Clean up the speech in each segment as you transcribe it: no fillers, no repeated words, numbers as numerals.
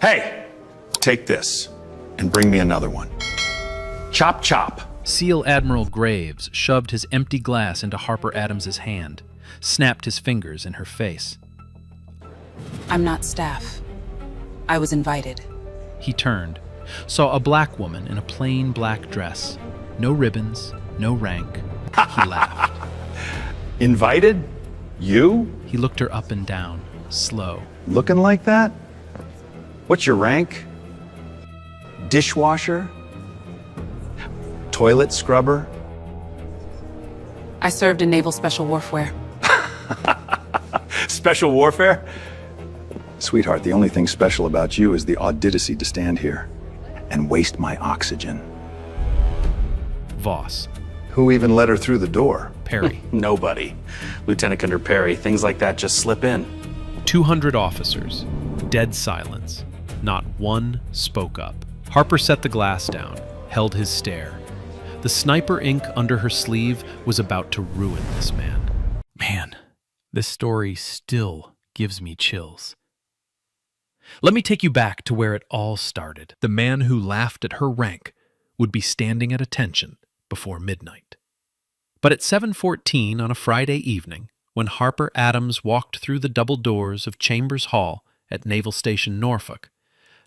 Hey, take this and bring me another one. Chop, chop. SEAL Admiral Graves shoved his empty glass into Harper Adams's hand, snapped his fingers in her face. I'm not staff. I was invited. He turned, saw a black woman in a plain black dress. No ribbons, no rank. He laughed. Invited? You? He looked her up and down, slow. Looking like that? What's your rank? Dishwasher? Toilet scrubber? I served in Naval Special Warfare. Special warfare? Sweetheart, the only thing special about you is the audacity to stand here and waste my oxygen. Voss. Who even let her through the door? Perry. Nobody. Lieutenant Commander Perry, things like that just slip in. 200 officers. Dead silence. Not one spoke up. Harper set the glass down, held his stare. The sniper ink under her sleeve was about to ruin this man. Man, this story still gives me chills. Let me take you back to where it all started. The man who laughed at her rank would be standing at attention before midnight. But at 7:14 on a Friday evening, when Harper Adams walked through the double doors of Chambers Hall at Naval Station Norfolk,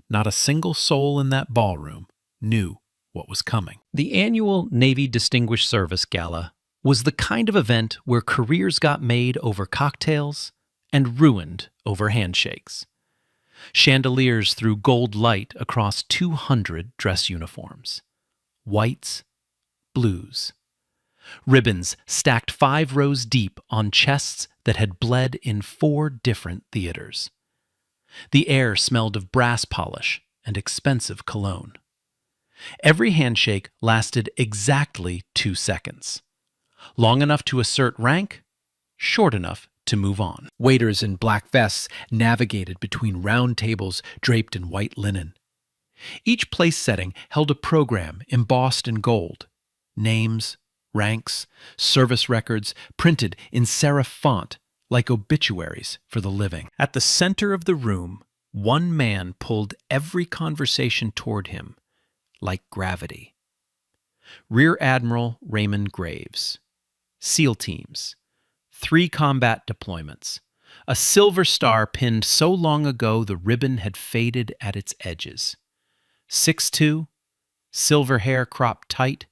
not a single soul in that ballroom knew what was coming. The annual Navy Distinguished Service Gala was the kind of event where careers got made over cocktails and ruined over handshakes. Chandeliers threw gold light across 200 dress uniforms. Whites, blues. Ribbons stacked 5 rows deep on chests that had bled in 4 different theaters. The air smelled of brass polish and expensive cologne. Every handshake lasted exactly 2 seconds. Long enough to assert rank, short enough to move on. Waiters in black vests navigated between round tables draped in white linen. Each place setting held a program embossed in gold. Names, ranks, service records printed in serif font like obituaries for the living. At the center of the room, one man pulled every conversation toward him like gravity. Rear Admiral Raymond Graves. SEAL teams. 3 combat deployments. A silver star pinned so long ago the ribbon had faded at its edges. 6'2", silver hair cropped tight,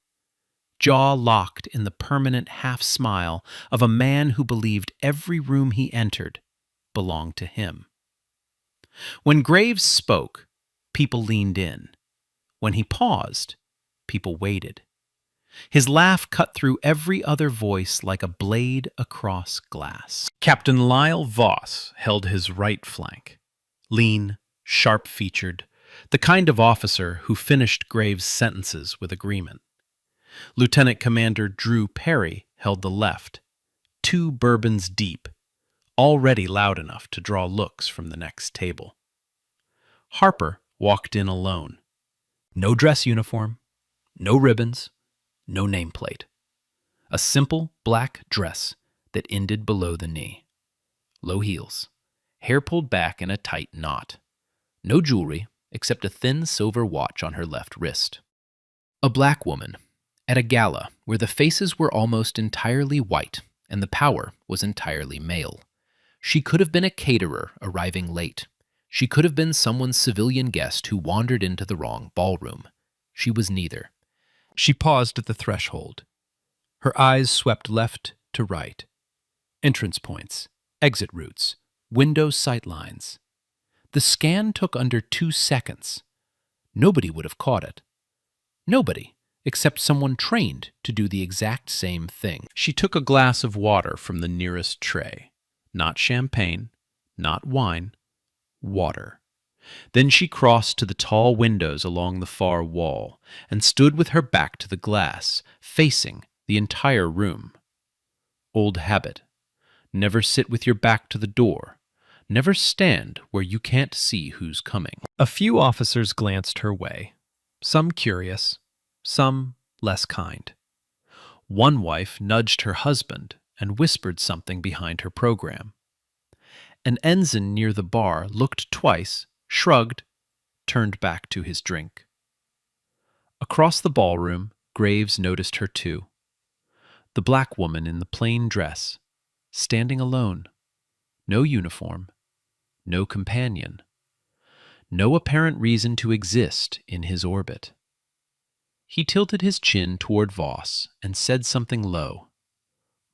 jaw locked in the permanent half-smile of a man who believed every room he entered belonged to him. When Graves spoke, people leaned in. When he paused, people waited. His laugh cut through every other voice like a blade across glass. Captain Lyle Voss held his right flank. Lean, sharp-featured, the kind of officer who finished Graves' sentences with agreement. Lieutenant Commander Drew Perry held the left, 2 bourbons deep, already loud enough to draw looks from the next table. Harper walked in alone. No dress uniform, no ribbons, no nameplate. A simple black dress that ended below the knee. Low heels, hair pulled back in a tight knot. No jewelry except a thin silver watch on her left wrist. A black woman at a gala where the faces were almost entirely white and the power was entirely male. She could have been a caterer arriving late. She could have been someone's civilian guest who wandered into the wrong ballroom. She was neither. She paused at the threshold. Her eyes swept left to right. Entrance points, exit routes, window sightlines. The scan took under 2 seconds. Nobody would have caught it. Nobody, except someone trained to do the exact same thing. She took a glass of water from the nearest tray. Not champagne, not wine, water. Then she crossed to the tall windows along the far wall and stood with her back to the glass, facing the entire room. Old habit. Never sit with your back to the door. Never stand where you can't see who's coming. A few officers glanced her way, some curious, some less kind. One wife nudged her husband and whispered something behind her program. An ensign near the bar looked twice, shrugged, turned back to his drink. Across the ballroom, Graves noticed her too. The black woman in the plain dress, standing alone. No uniform, no companion, no apparent reason to exist in his orbit. He tilted his chin toward Voss and said something low.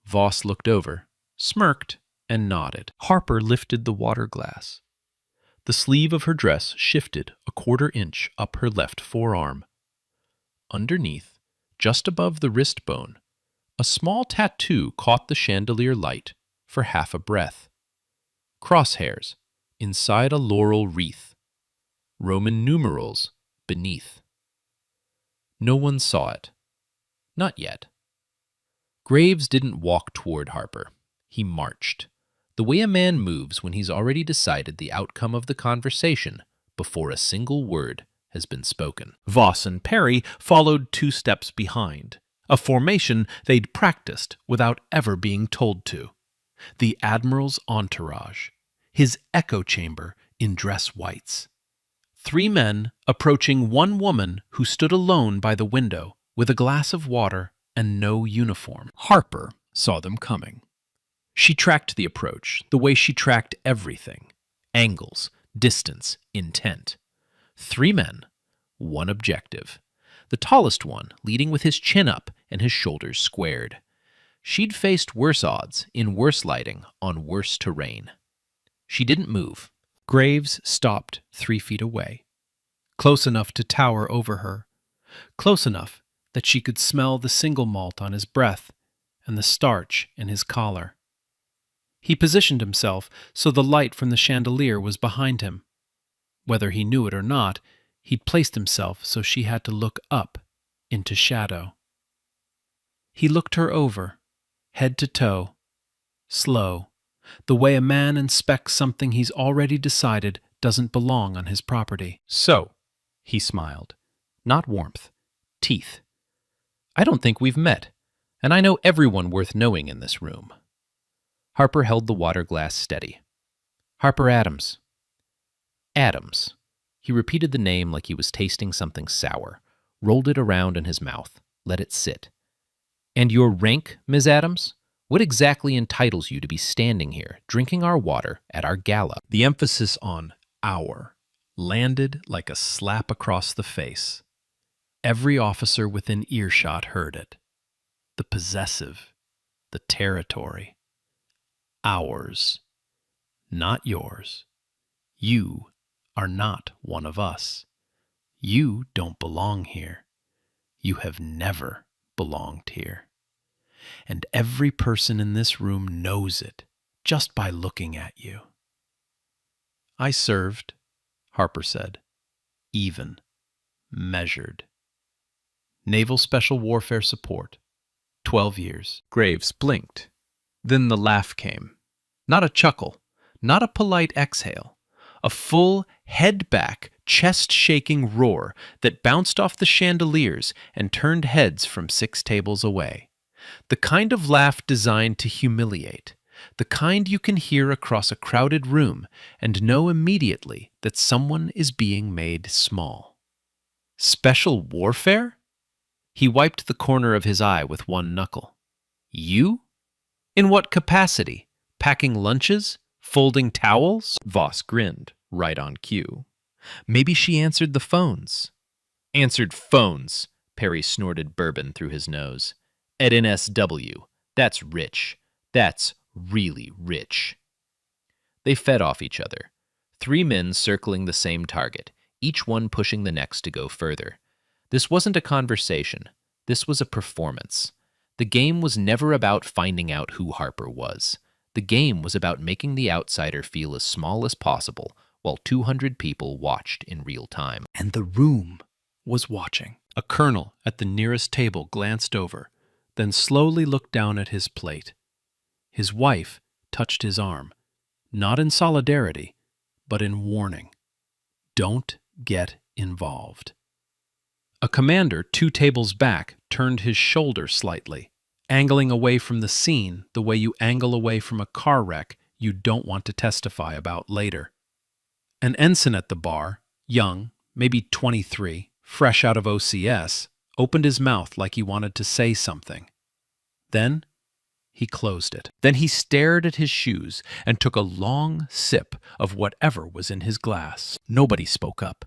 Voss looked over, smirked, and nodded. Harper lifted the water glass. The sleeve of her dress shifted a quarter-inch up her left forearm. Underneath, just above the wrist bone, a small tattoo caught the chandelier light for half a breath. Crosshairs inside a laurel wreath. Roman numerals beneath. No one saw it. Not yet. Graves didn't walk toward Harper. He marched, the way a man moves when he's already decided the outcome of the conversation before a single word has been spoken. Voss and Perry followed 2 steps behind, a formation they'd practiced without ever being told to. The Admiral's entourage, his echo chamber in dress whites. 3 men approaching 1 woman who stood alone by the window with a glass of water and no uniform. Harper saw them coming. She tracked the approach the way she tracked everything: angles, distance, intent. 3 men, 1 objective. The tallest one leading with his chin up and his shoulders squared. She'd faced worse odds in worse lighting on worse terrain. She didn't move. Graves stopped 3 feet away, close enough to tower over her, close enough that she could smell the single malt on his breath and the starch in his collar. He positioned himself so the light from the chandelier was behind him. Whether he knew it or not, he'd placed himself so she had to look up into shadow. He looked her over, head to toe, slow, the way a man inspects something he's already decided doesn't belong on his property. "So," he smiled. Not warmth. Teeth. "I don't think we've met, and I know everyone worth knowing in this room." Harper held the water glass steady. "Harper Adams." Adams. He repeated the name like he was tasting something sour, rolled it around in his mouth, let it sit. "And your rank, Ms. Adams? What exactly entitles you to be standing here, drinking our water at our gala?" The emphasis on "our" landed like a slap across the face. Every officer within earshot heard it. The possessive, the territory. Ours, not yours. You are not one of us. You don't belong here. You have never belonged here. And every person in this room knows it just by looking at you. "I served," Harper said. "Even. Measured. Naval Special Warfare Support. 12 years. Graves blinked. Then the laugh came. Not a chuckle, not a polite exhale. A full, head-back, chest-shaking roar that bounced off the chandeliers and turned heads from 6 tables away. The kind of laugh designed to humiliate. The kind you can hear across a crowded room and know immediately that someone is being made small. Special warfare? He wiped the corner of his eye with 1 knuckle. You? In what capacity? Packing lunches? Folding towels? Voss grinned, right on cue. Maybe she answered the phones. Answered phones, Perry snorted bourbon through his nose. At NSW. That's rich. That's really rich. They fed off each other. 3 men circling the same target, each one pushing the next to go further. This wasn't a conversation. This was a performance. The game was never about finding out who Harper was. The game was about making the outsider feel as small as possible while 200 people watched in real time. And the room was watching. A colonel at the nearest table glanced over, then slowly looked down at his plate. His wife touched his arm, not in solidarity, but in warning. Don't get involved. A commander 2 tables back turned his shoulder slightly, angling away from the scene the way you angle away from a car wreck you don't want to testify about later. An ensign at the bar, young, maybe 23, fresh out of OCS, opened his mouth like he wanted to say something. Then he closed it. Then he stared at his shoes and took a long sip of whatever was in his glass. Nobody spoke up.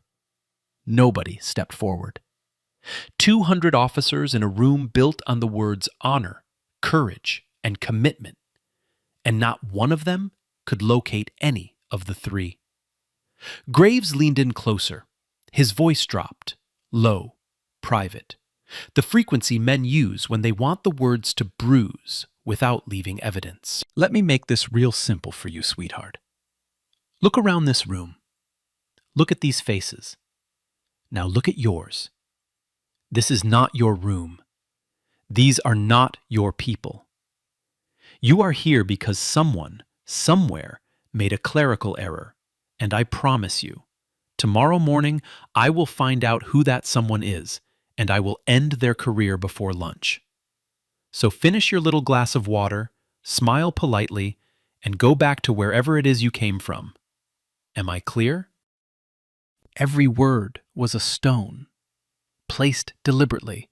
Nobody stepped forward. 200 officers in a room built on the words honor, courage, and commitment, and not one of them could locate any of the three. Graves leaned in closer. His voice dropped, low, private, the frequency men use when they want the words to bruise without leaving evidence. Let me make this real simple for you, sweetheart. Look around this room. Look at these faces. Now look at yours. This is not your room. These are not your people. You are here because someone, somewhere, made a clerical error, and I promise you, tomorrow morning I will find out who that someone is, and I will end their career before lunch. So finish your little glass of water, smile politely, and go back to wherever it is you came from. Am I clear? Every word was a stone, placed deliberately,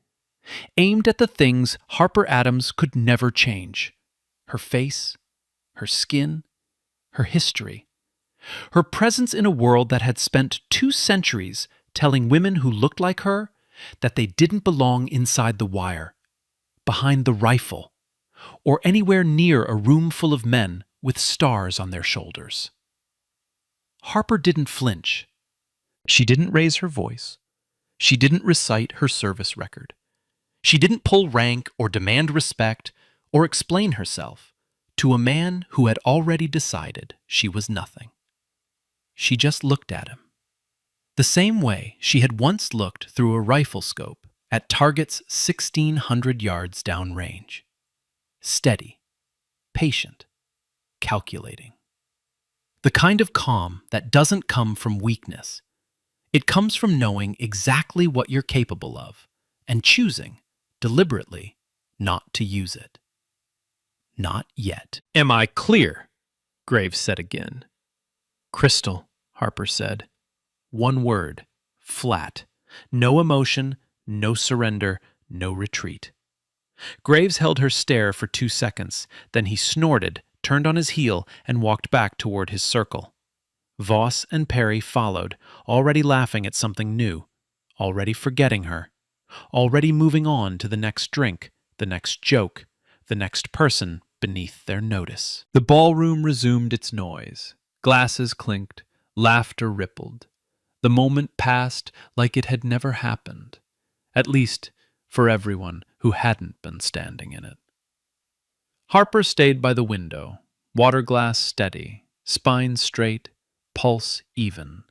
aimed at the things Harper Adams could never change: her face, her skin, her history, her presence in a world that had spent 2 centuries telling women who looked like her that they didn't belong inside the wire, behind the rifle, or anywhere near a room full of men with stars on their shoulders. Harper didn't flinch. She didn't raise her voice. She didn't recite her service record. She didn't pull rank or demand respect or explain herself to a man who had already decided she was nothing. She just looked at him, the same way she had once looked through a rifle scope at targets 1,600 yards downrange. Steady, patient, calculating. The kind of calm that doesn't come from weakness. It comes from knowing exactly what you're capable of and choosing, deliberately, not to use it. Not yet. Am I clear? Graves said again. Crystal, Harper said. One word, flat. No emotion, no surrender, no retreat. Graves held her stare for 2 seconds, then he snorted, turned on his heel, and walked back toward his circle. Voss and Perry followed, already laughing at something new, already forgetting her, already moving on to the next drink, the next joke, the next person beneath their notice. The ballroom resumed its noise. Glasses clinked, laughter rippled. The moment passed like it had never happened, at least for everyone who hadn't been standing in it. Harper stayed by the window, water glass steady, spine straight, pulse even.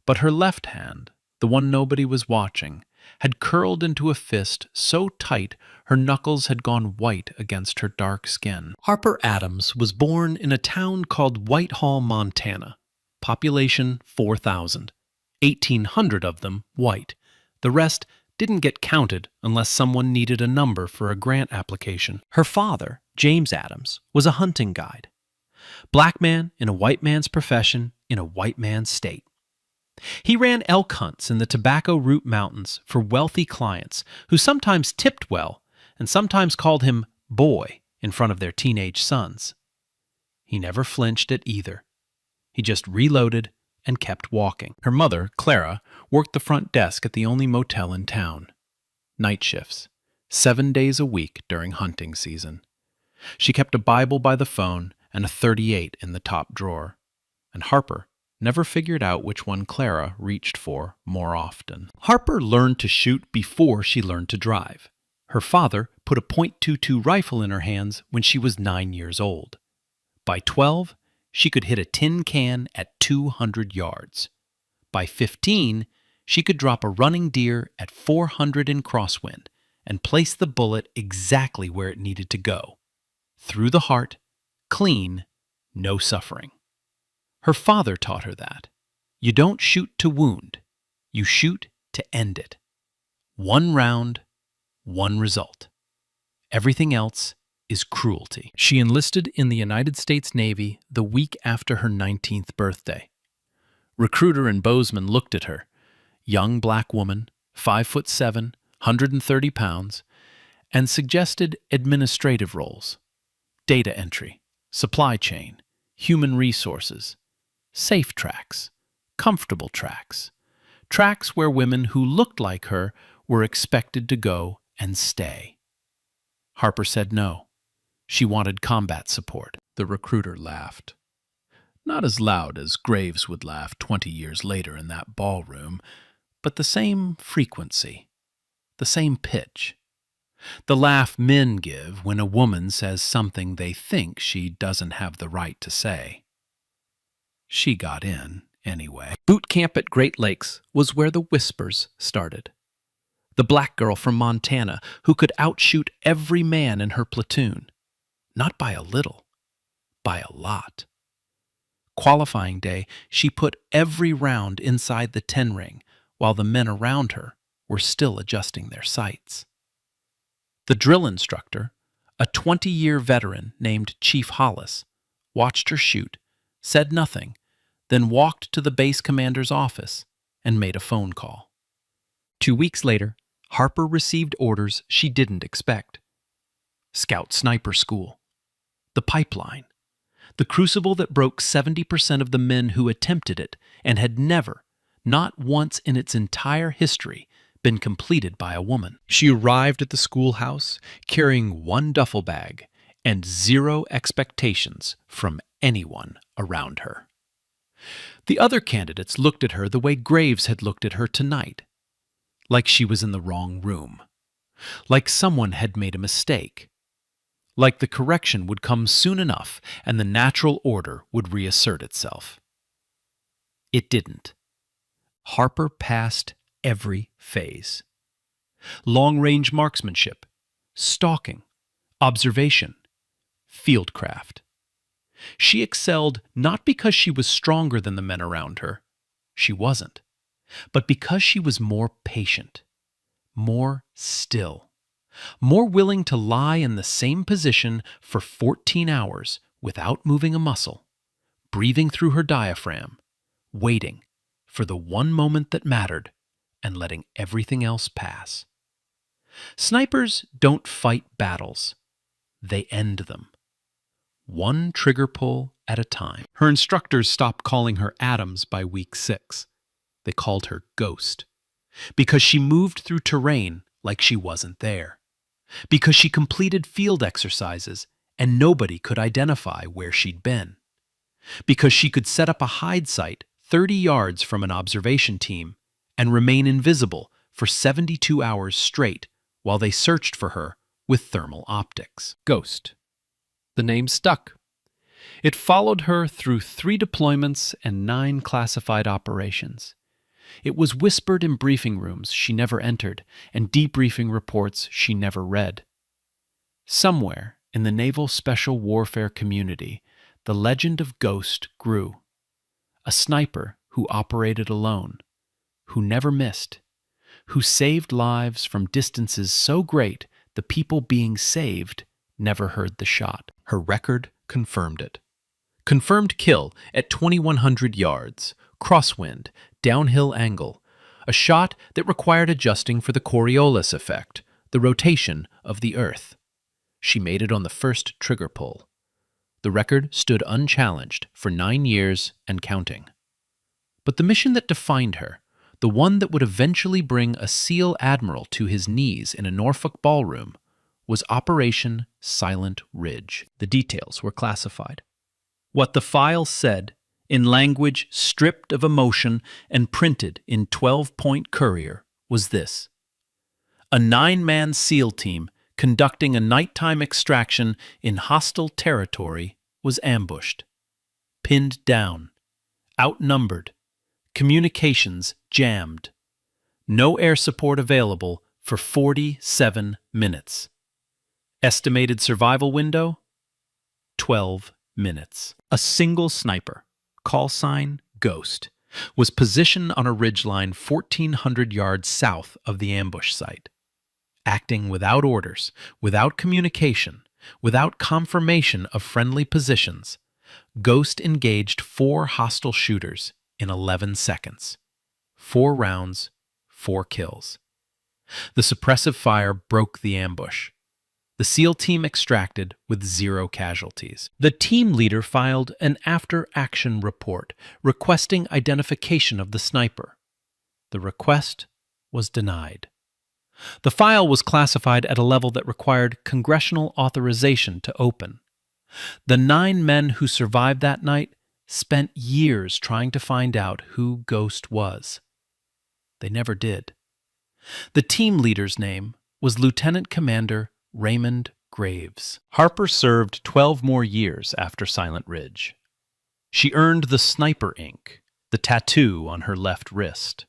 But her left hand, the one nobody was watching, had curled into a fist so tight her knuckles had gone white against her dark skin. Harper Adams was born in a town called Whitehall, Montana. Population 4,000. 1,800 of them white. The rest didn't get counted unless someone needed a number for a grant application. Her father, James Adams, was a hunting guide. Black man in a white man's profession in a white man's state. He ran elk hunts in the Tobacco Root Mountains for wealthy clients who sometimes tipped well and sometimes called him boy in front of their teenage sons. He never flinched at either. He just reloaded and kept walking. Her mother, Clara, worked the front desk at the only motel in town. Night shifts, 7 days a week during hunting season. She kept a Bible by the phone and a .38 in the top drawer. And Harper never figured out which one Clara reached for more often. Harper learned to shoot before she learned to drive. Her father put a .22 rifle in her hands when she was 9 years old. By 12, she could hit a tin can at 200 yards. By 15, she could drop a running deer at 400 in crosswind and place the bullet exactly where it needed to go. Through the heart, clean, no suffering. Her father taught her that. You don't shoot to wound. You shoot to end it. One round, one result. Everything else is cruelty. She enlisted in the United States Navy the week after her 19th birthday. Recruiter in Bozeman looked at her. young black woman, 5'7", 130 pounds, and suggested administrative roles: data entry, supply chain, human resources, safe tracks, comfortable tracks, tracks where women who looked like her were expected to go and stay. Harper said no. She wanted combat support. The recruiter laughed. Not as loud as Graves would laugh 20 years later in that ballroom, but the same frequency, the same pitch. The laugh men give when a woman says something they think she doesn't have the right to say. She got in, anyway. Boot camp at Great Lakes was where the whispers started. The black girl from Montana who could outshoot every man in her platoon. Not by a little, by a lot. Qualifying day, she put every round inside the 10 ring while the men around her were still adjusting their sights. The drill instructor, a 20-year veteran named Chief Hollis, watched her shoot, said nothing, then walked to the base commander's office and made a phone call. 2 weeks later, Harper received orders she didn't expect. Scout Sniper School. The pipeline. The crucible that broke 70% of the men who attempted it and had never, not once in its entire history, been completed by a woman. She arrived at the schoolhouse carrying 1 duffel bag and 0 expectations from anyone around her. The other candidates looked at her the way Graves had looked at her tonight, like she was in the wrong room, like someone had made a mistake, like the correction would come soon enough and the natural order would reassert itself. It didn't. Harper passed every phase. Long-range marksmanship, stalking, observation, fieldcraft. She excelled not because she was stronger than the men around her. She wasn't. But because she was more patient, more still, more willing to lie in the same position for 14 hours without moving a muscle, breathing through her diaphragm, waiting for the one moment that mattered and letting everything else pass. Snipers don't fight battles. They end them. One trigger pull at a time. Her instructors stopped calling her Adams by week 6. They called her Ghost, because she moved through terrain like she wasn't there, because she completed field exercises and nobody could identify where she'd been, because she could set up a hide site 30 yards from an observation team and remain invisible for 72 hours straight while they searched for her with thermal optics. Ghost. The name stuck. It followed her through 3 deployments and 9 classified operations. It was whispered in briefing rooms she never entered and debriefing reports she never read. Somewhere in the naval special warfare community, the legend of Ghost grew. A sniper who operated alone, who never missed, who saved lives from distances so great the people being saved never heard the shot. Her record confirmed it. Confirmed kill at 2,100 yards, crosswind, downhill angle, a shot that required adjusting for the Coriolis effect, the rotation of the Earth. She made it on the first trigger pull. The record stood unchallenged for 9 years and counting. But the mission that defined her, the one that would eventually bring a SEAL Admiral to his knees in a Norfolk ballroom, was Operation Silent Ridge. The details were classified. What the file said, in language stripped of emotion and printed in 12-point courier, was this: a 9-man SEAL team conducting a nighttime extraction in hostile territory was ambushed, pinned down, outnumbered, communications jammed, no air support available for 47 minutes. Estimated survival window? 12 minutes. A single sniper, call sign Ghost, was positioned on a ridgeline 1,400 yards south of the ambush site. Acting without orders, without communication, without confirmation of friendly positions, Ghost engaged 4 hostile shooters in 11 seconds. 4 rounds 4 kills. The suppressive fire broke the ambush. The SEAL team extracted with 0 casualties. The team leader filed an after-action report requesting identification of the sniper. The request was denied. The file was classified at a level that required congressional authorization to open. The 9 men who survived that night spent years trying to find out who Ghost was. They never did. The team leader's name was Lieutenant Commander Raymond Graves. Harper served 12 more years after Silent Ridge. She earned the sniper ink, the tattoo on her left wrist,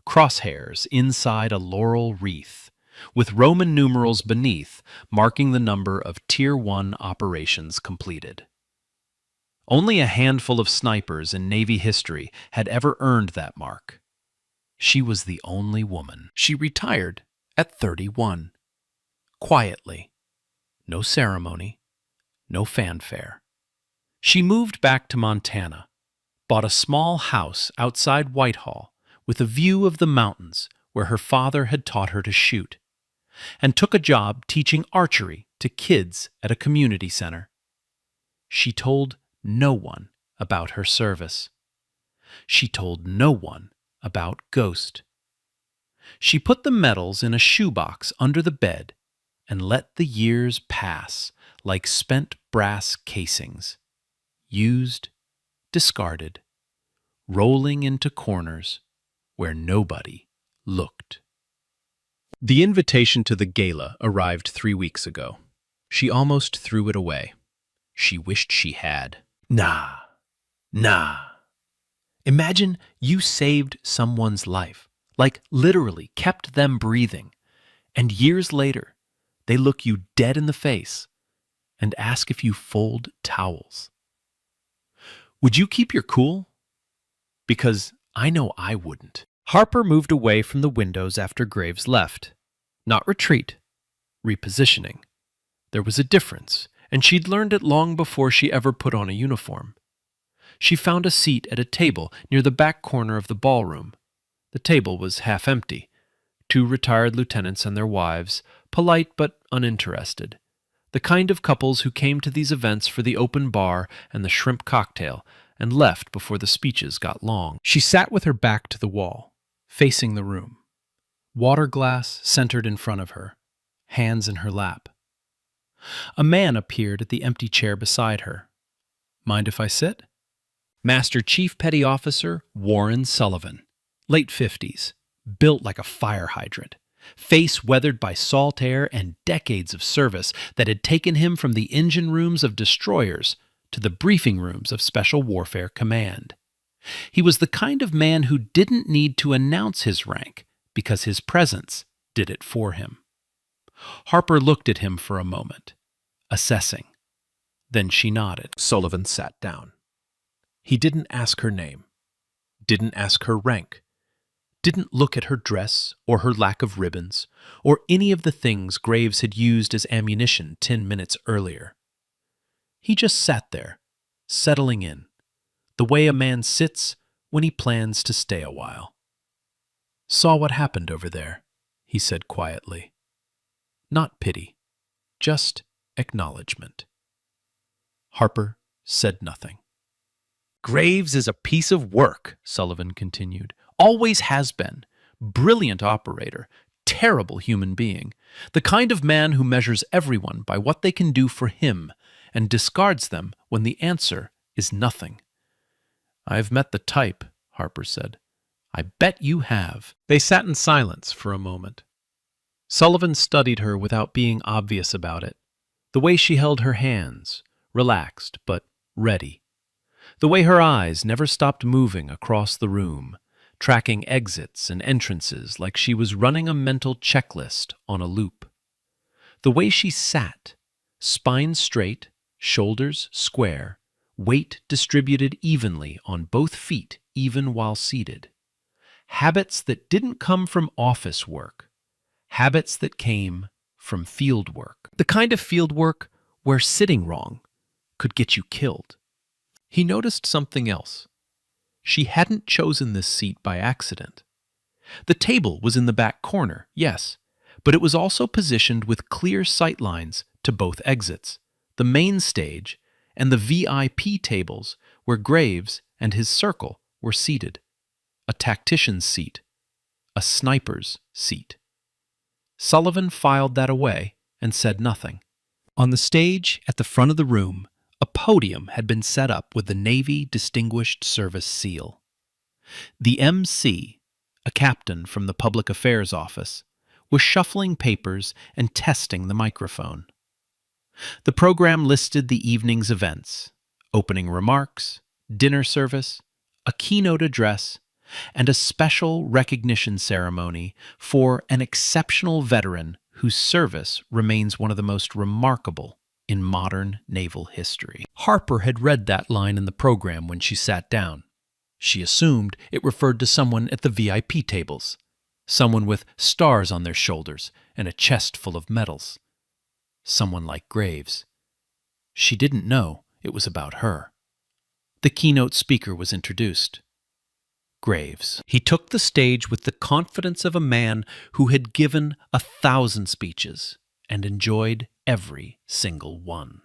crosshairs inside a laurel wreath, with Roman numerals beneath marking the number of Tier 1 operations completed. Only a handful of snipers in Navy history had ever earned that mark. She was the only woman. She retired at 31. Quietly. No ceremony. No fanfare. She moved back to Montana, bought a small house outside Whitehall with a view of the mountains where her father had taught her to shoot, and took a job teaching archery to kids at a community center. She told no one about her service. She told no one about Ghost. She put the medals in a shoebox under the bed and let the years pass like spent brass casings, used, discarded, rolling into corners where nobody looked. The invitation to the gala arrived 3 weeks ago. She almost threw it away. She wished she had. Nah. Imagine you saved someone's life, like literally kept them breathing, and years later, they look you dead in the face and ask if you fold towels. Would you keep your cool? Because I know I wouldn't. Harper moved away from the windows after Graves left. Not retreat, repositioning. There was a difference, and she'd learned it long before she ever put on a uniform. She found a seat at a table near the back corner of the ballroom. The table was half empty. 2 retired lieutenants and their wives, polite but uninterested. The kind of couples who came to these events for the open bar and the shrimp cocktail and left before the speeches got long. She sat with her back to the wall, facing the room. Water glass centered in front of her, hands in her lap. A man appeared at the empty chair beside her. Mind if I sit? Master Chief Petty Officer Warren Sullivan, late 50s, built like a fire hydrant, face weathered by salt air and decades of service that had taken him from the engine rooms of destroyers to the briefing rooms of Special Warfare Command. He was the kind of man who didn't need to announce his rank because his presence did it for him. Harper looked at him for a moment, assessing. Then she nodded. Sullivan sat down. He didn't ask her name, didn't ask her rank, didn't look at her dress or her lack of ribbons or any of the things Graves had used as ammunition 10 minutes earlier. He just sat there, settling in, the way a man sits when he plans to stay a while. Saw what happened over there, he said quietly. Not pity, just acknowledgement. Harper said nothing. Graves is a piece of work, Sullivan continued. Always has been. Brilliant operator, terrible human being. The kind of man who measures everyone by what they can do for him and discards them when the answer is nothing. I've met the type, Harper said. I bet you have. They sat in silence for a moment. Sullivan studied her without being obvious about it. The way she held her hands, relaxed but ready. The way her eyes never stopped moving across the room, tracking exits and entrances like she was running a mental checklist on a loop. The way she sat, spine straight, shoulders square, weight distributed evenly on both feet even while seated. Habits that didn't come from office work. Habits that came from field work. The kind of field work where sitting wrong could get you killed. He noticed something else. She hadn't chosen this seat by accident. The table was in the back corner, yes, but it was also positioned with clear sight lines to both exits, the main stage and the VIP tables where Graves and his circle were seated. A tactician's seat, a sniper's seat. Sullivan filed that away and said nothing. On the stage at the front of the room, a podium had been set up with the Navy Distinguished Service seal. The MC, a captain from the Public Affairs Office, was shuffling papers and testing the microphone. The program listed the evening's events: opening remarks, dinner service, a keynote address, and a special recognition ceremony for an exceptional veteran whose service remains one of the most remarkable in modern naval history. Harper had read that line in the program when she sat down. She assumed it referred to someone at the VIP tables, someone with stars on their shoulders and a chest full of medals. Someone like Graves. She didn't know it was about her. The keynote speaker was introduced. Graves. He took the stage with the confidence of a man who had given 1,000 speeches and enjoyed every single one.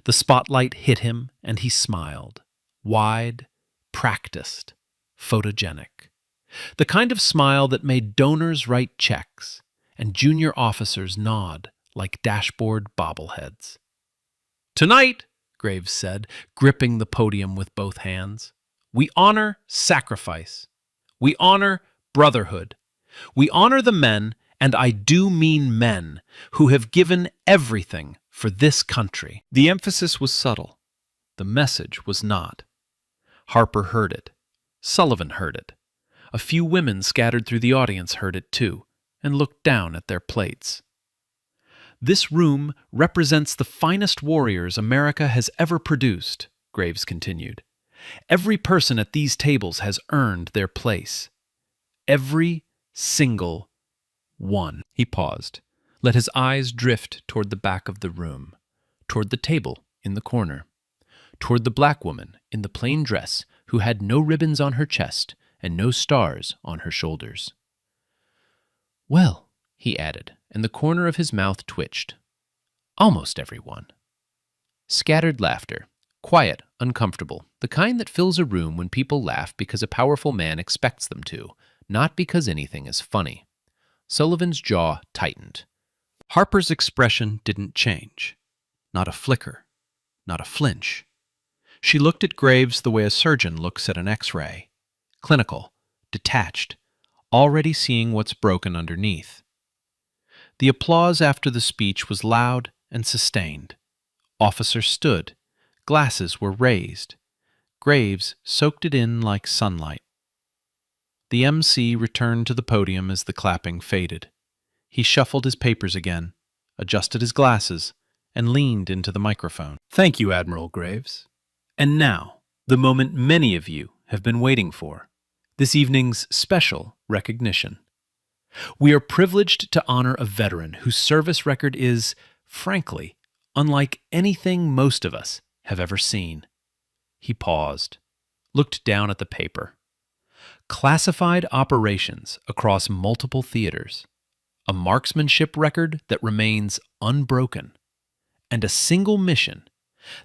The spotlight hit him and he smiled, wide, practiced, photogenic. The kind of smile that made donors write checks and junior officers nod like dashboard bobbleheads. "Tonight," Graves said, gripping the podium with both hands, "we honor sacrifice. We honor brotherhood. We honor the men, and I do mean men, who have given everything for this country." The emphasis was subtle. The message was not. Harper heard it. Sullivan heard it. A few women scattered through the audience heard it too, and looked down at their plates. "This room represents the finest warriors America has ever produced," Graves continued. "Every person at these tables has earned their place. Every single one." He paused, let his eyes drift toward the back of the room, toward the table in the corner, toward the black woman in the plain dress who had no ribbons on her chest and no stars on her shoulders. "Well," he added, and the corner of his mouth twitched. "Almost everyone." Scattered laughter. Quiet, uncomfortable, the kind that fills a room when people laugh because a powerful man expects them to, not because anything is funny. Sullivan's jaw tightened. Harper's expression didn't change. Not a flicker. Not a flinch. She looked at Graves the way a surgeon looks at an X-ray. Clinical, detached, already seeing what's broken underneath. The applause after the speech was loud and sustained. Officers stood. Glasses were raised. Graves soaked it in like sunlight. The MC returned to the podium as the clapping faded. He shuffled his papers again, adjusted his glasses, and leaned into the microphone. "Thank you, Admiral Graves. And now, the moment many of you have been waiting for, this evening's special recognition. We are privileged to honor a veteran whose service record is, frankly, unlike anything most of us have ever seen." He paused, looked down at the paper. Classified operations across multiple theaters, a marksmanship record that remains unbroken, and a single mission,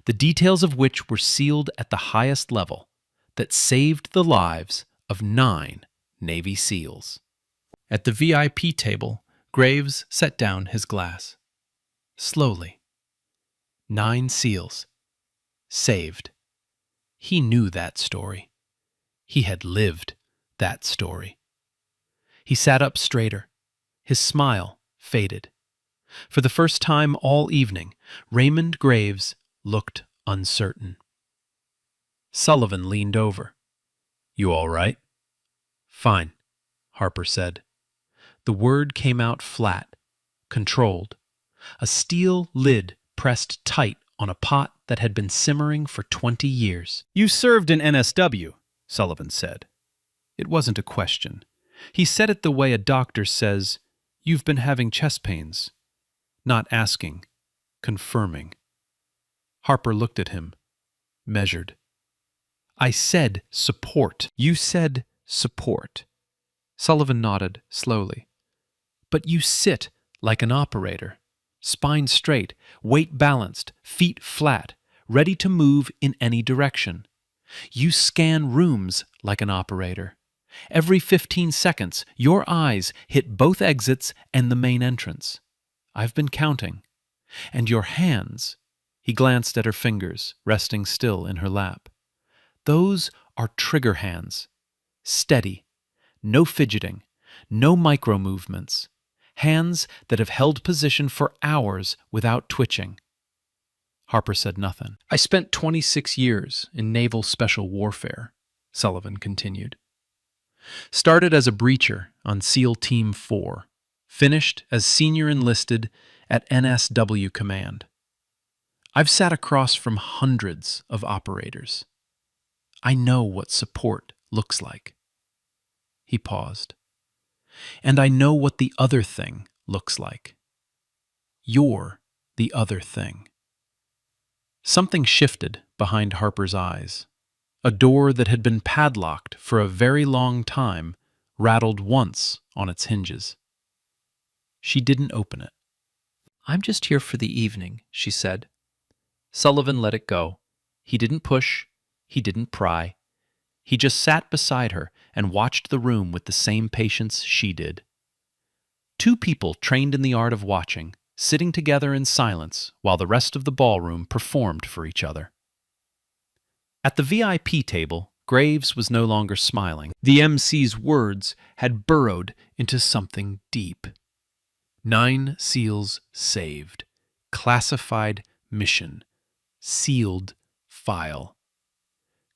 the details of which were sealed at the highest level, that saved the lives of 9 Navy SEALs. At the VIP table, Graves set down his glass. Slowly. 9 SEALs. Saved. He knew that story. He had lived that story. He sat up straighter. His smile faded. For the first time all evening, Raymond Graves looked uncertain. Sullivan leaned over. "You all right?" "Fine," Harper said. The word came out flat, controlled. A steel lid pressed tight on a pot that had been simmering for 20 years. "You served in NSW," Sullivan said. It wasn't a question. He said it the way a doctor says, "You've been having chest pains." Not asking, confirming. Harper looked at him, measured. "I said support." "You said support," Sullivan nodded slowly. But you sit like an operator. Spine straight, weight balanced, feet flat, ready to move in any direction. You scan rooms like an operator. Every 15 seconds, your eyes hit both exits and the main entrance. I've been counting. And your hands, he glanced at her fingers, resting still in her lap. Those are trigger hands. Steady. No fidgeting. No micro movements. Hands that have held position for hours without twitching. Harper said nothing. I spent 26 years in naval special warfare, Sullivan continued. Started as a breacher on SEAL Team 4, finished as senior enlisted at NSW Command. I've sat across from hundreds of operators. I know what support looks like. He paused. And I know what the other thing looks like. You're the other thing. Something shifted behind Harper's eyes. A door that had been padlocked for a very long time rattled once on its hinges. She didn't open it. I'm just here for the evening, she said. Sullivan let it go. He didn't push. He didn't pry. He just sat beside her and watched the room with the same patience she did. Two people trained in the art of watching, sitting together in silence while the rest of the ballroom performed for each other. At the VIP table, Graves was no longer smiling. The MC's words had burrowed into something deep. 9 SEALs saved. Classified mission. Sealed file.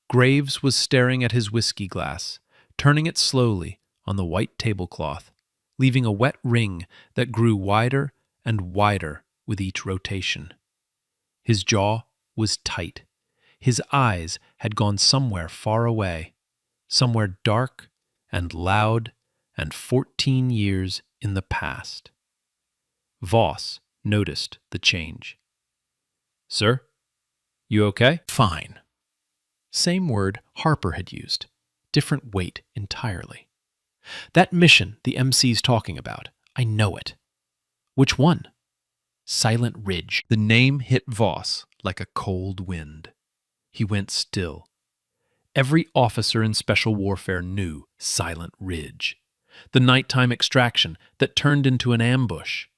Graves was staring at his whiskey glass, turning it slowly on the white tablecloth, leaving a wet ring that grew wider and wider with each rotation. His jaw was tight. His eyes had gone somewhere far away, somewhere dark and loud and 14 years in the past. Voss noticed the change. Sir, you okay? Fine. Same word Harper had used, different weight entirely. That mission the MC's talking about, I know it. Which one? Silent Ridge. The name hit Voss like a cold wind. He went still. Every officer in special warfare knew Silent Ridge. The nighttime extraction that turned into an ambush.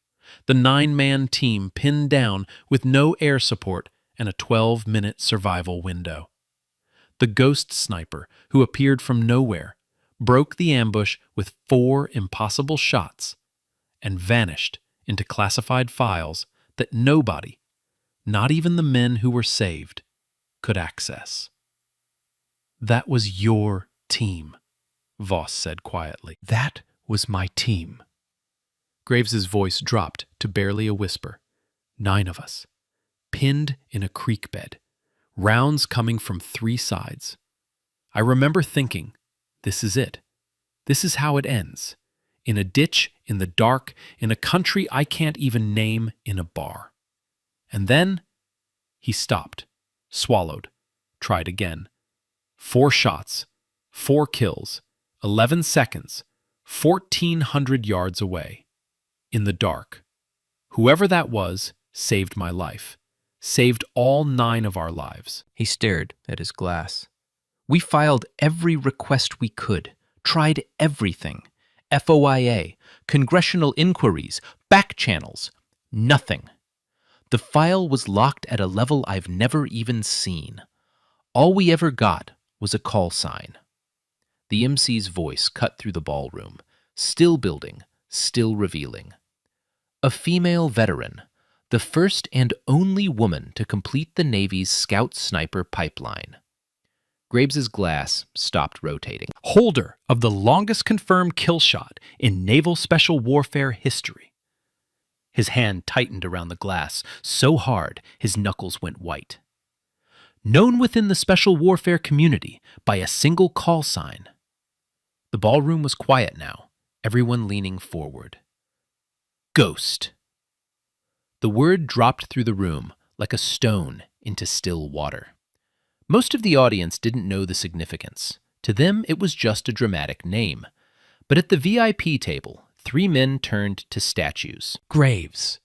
The 9-man team pinned down with no air support and a 12-minute survival window. The ghost sniper who appeared from nowhere broke the ambush with 4 impossible shots and vanished into classified files that nobody, not even the men who were saved, could access. That was your team, Voss said quietly. That was my team. Graves's voice dropped to barely a whisper. 9 of us, pinned in a creek bed, rounds coming from 3 sides. I remember thinking, this is it. This is how it ends. In a ditch, in the dark, in a country I can't even name, in a bar. And then he stopped, swallowed, tried again. 4 shots, 4 kills, 11 seconds, 1,400 yards away. In the dark. Whoever that was saved my life. Saved all 9 of our lives. He stared at his glass. We filed every request we could, tried everything. FOIA, congressional inquiries, back channels. Nothing. The file was locked at a level I've never even seen. All we ever got was a call sign. The MC's voice cut through the ballroom, still building, still revealing. A female veteran, the first and only woman to complete the Navy's Scout Sniper pipeline. Graves's glass stopped rotating. Holder of the longest confirmed kill shot in naval special warfare history. His hand tightened around the glass so hard his knuckles went white. Known within the special warfare community by a single call sign. The ballroom was quiet now, everyone leaning forward. Ghost. The word dropped through the room like a stone into still water. Most of the audience didn't know the significance. To them, it was just a dramatic name. But at the VIP table, 3 men turned to statues. Graves,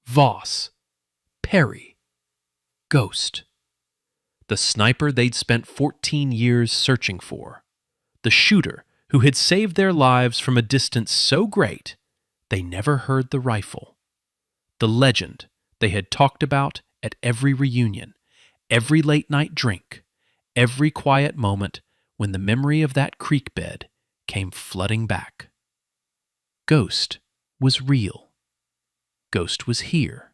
Voss, Perry, Ghost. The sniper they'd spent 14 years searching for. The shooter who had saved their lives from a distance so great they never heard the rifle. The legend they had talked about at every reunion, every late-night drink, every quiet moment when the memory of that creek bed came flooding back. Ghost was real. Ghost was here.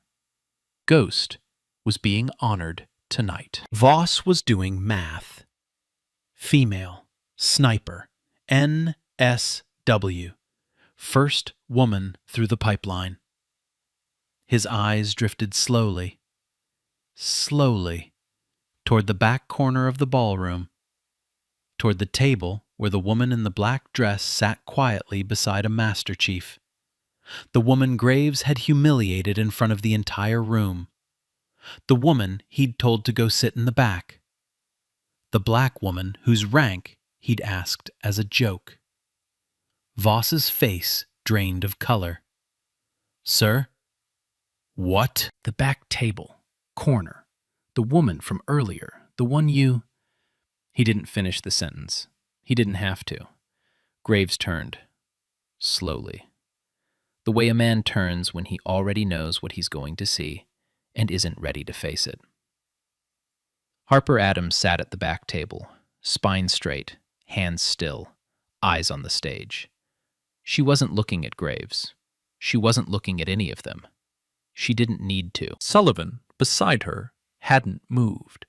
Ghost was being honored tonight. Voss was doing math. Female, sniper, NSW. First woman through the pipeline. His eyes drifted slowly, toward the back corner of the ballroom, toward the table where the woman in the black dress sat quietly beside a Master Chief. The woman Graves had humiliated in front of the entire room. The woman he'd told to go sit in the back. The black woman whose rank he'd asked as a joke. Voss's face drained of color. "Sir?" "What?" "The back table. Corner. The woman from earlier. The one you—" He didn't finish the sentence. He didn't have to. Graves turned. Slowly. The way a man turns when he already knows what he's going to see and isn't ready to face it. Harper Adams sat at the back table, spine straight, hands still, eyes on the stage. She wasn't looking at Graves. She wasn't looking at any of them. She didn't need to. Sullivan, beside her, hadn't moved,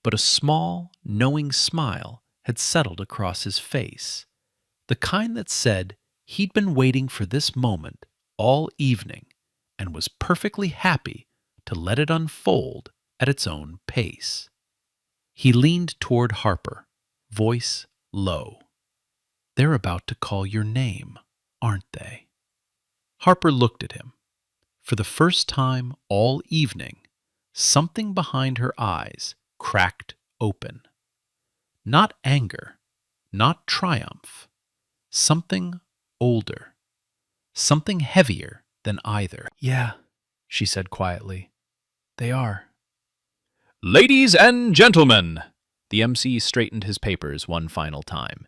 but a small, knowing smile had settled across his face, the kind that said he'd been waiting for this moment all evening and was perfectly happy to let it unfold at its own pace. He leaned toward Harper, voice low. "They're about to call your name, aren't they?" Harper looked at him. For the first time all evening, something behind her eyes cracked open. Not anger, not triumph. Something older. Something heavier than either. "Yeah," she said quietly. "They are." "Ladies and gentlemen," the MC straightened his papers one final time,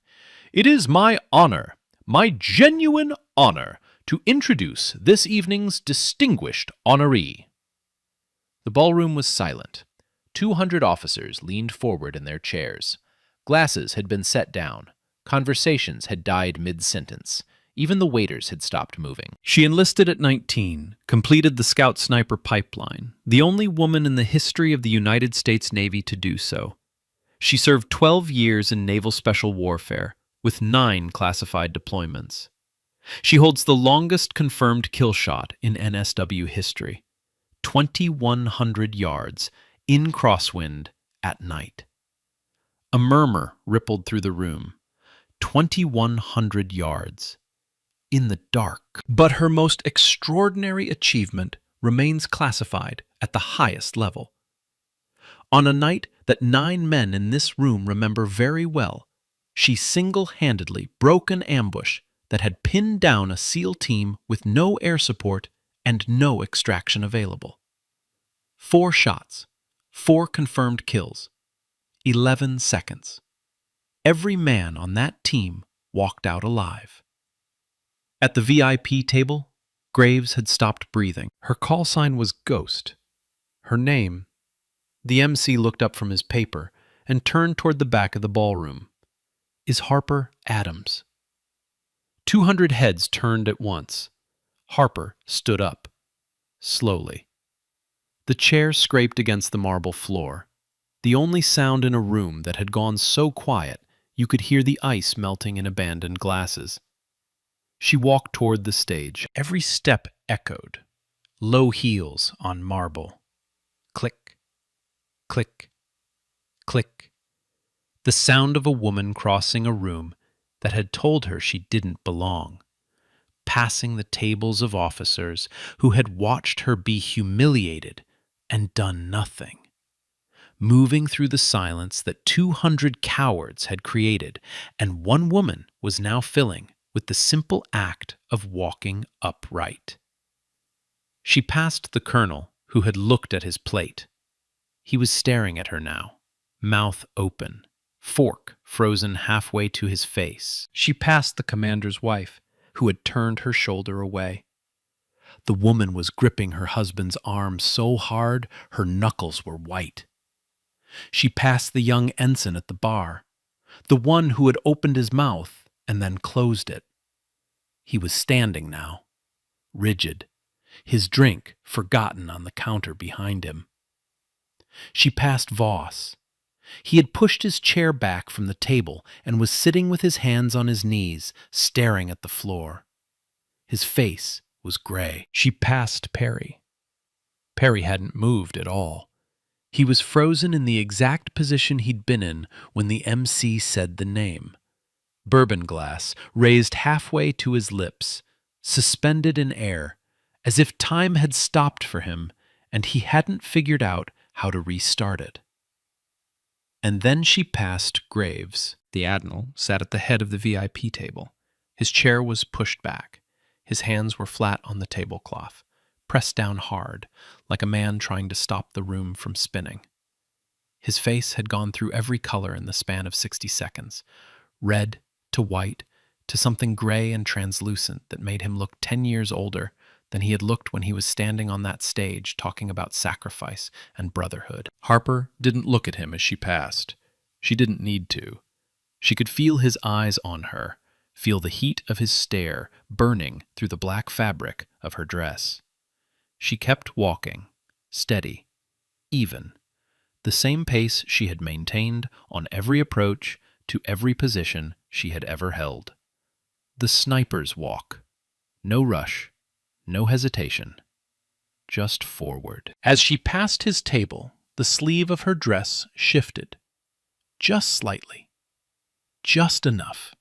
"it is my honor, my genuine honor, to introduce this evening's distinguished honoree." The ballroom was silent. 200 officers leaned forward in their chairs. Glasses had been set down. Conversations had died mid-sentence. Even the waiters had stopped moving. She enlisted at 19, completed the Scout Sniper pipeline, the only woman in the history of the United States Navy to do so. She served 12 years in naval special warfare, with 9 classified deployments. She holds the longest confirmed kill shot in NSW history. 2,100 yards, in crosswind, at night. A murmur rippled through the room. 2,100 yards. In the dark. But her most extraordinary achievement remains classified at the highest level. On a night that 9 men in this room remember very well, she single-handedly broke an ambush that had pinned down a SEAL team with no air support and no extraction available. 4 shots, 4 confirmed kills, 11 seconds. Every man on that team walked out alive. At the VIP table, Graves had stopped breathing. Her call sign was Ghost. Her name. The MC looked up from his paper and turned toward the back of the ballroom. Is Harper Adams. 200 heads turned at once. Harper stood up, slowly. The chair scraped against the marble floor, the only sound in a room that had gone so quiet you could hear the ice melting in abandoned glasses. She walked toward the stage. Every step echoed. Low heels on marble. Click, click, click. The sound of a woman crossing a room that had told her she didn't belong. Passing the tables of officers who had watched her be humiliated and done nothing. Moving through the silence that 200 cowards had created, and one woman was now filling with the simple act of walking upright. She passed the colonel, who had looked at his plate. He was staring at her now, mouth open, fork frozen halfway to his face. She passed the commander's wife, who had turned her shoulder away. The woman was gripping her husband's arm so hard her knuckles were white. She passed the young ensign at the bar, the one who had opened his mouth and then closed it. He was standing now, rigid, his drink forgotten on the counter behind him. She passed Voss. He had pushed his chair back from the table and was sitting with his hands on his knees, staring at the floor. His face was gray. She passed Perry. Perry hadn't moved at all. He was frozen in the exact position he'd been in when the MC said the name. Bourbon glass raised halfway to his lips, suspended in air, as if time had stopped for him and he hadn't figured out how to restart it. And then she passed Graves. The Admiral sat at the head of the VIP table. His chair was pushed back. His hands were flat on the tablecloth, pressed down hard, like a man trying to stop the room from spinning. His face had gone through every color in the span of 60 seconds, red to white to something gray and translucent that made him look 10 years older than he had looked when he was standing on that stage talking about sacrifice and brotherhood. Harper didn't look at him as she passed. She didn't need to. She could feel his eyes on her, feel the heat of his stare burning through the black fabric of her dress. She kept walking, steady, even, the same pace she had maintained on every approach to every position she had ever held. The sniper's walk. No rush. No hesitation, just forward. As she passed his table, the sleeve of her dress shifted, just slightly, just enough.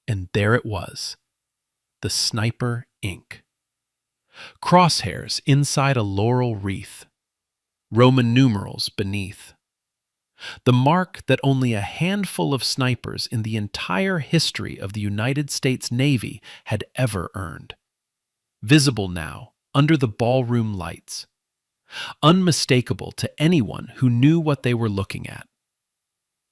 And there it was, the sniper ink. Crosshairs inside a laurel wreath, Roman numerals beneath. The mark that only a handful of snipers in the entire history of the United States Navy had ever earned. Visible now, under the ballroom lights. Unmistakable to anyone who knew what they were looking at.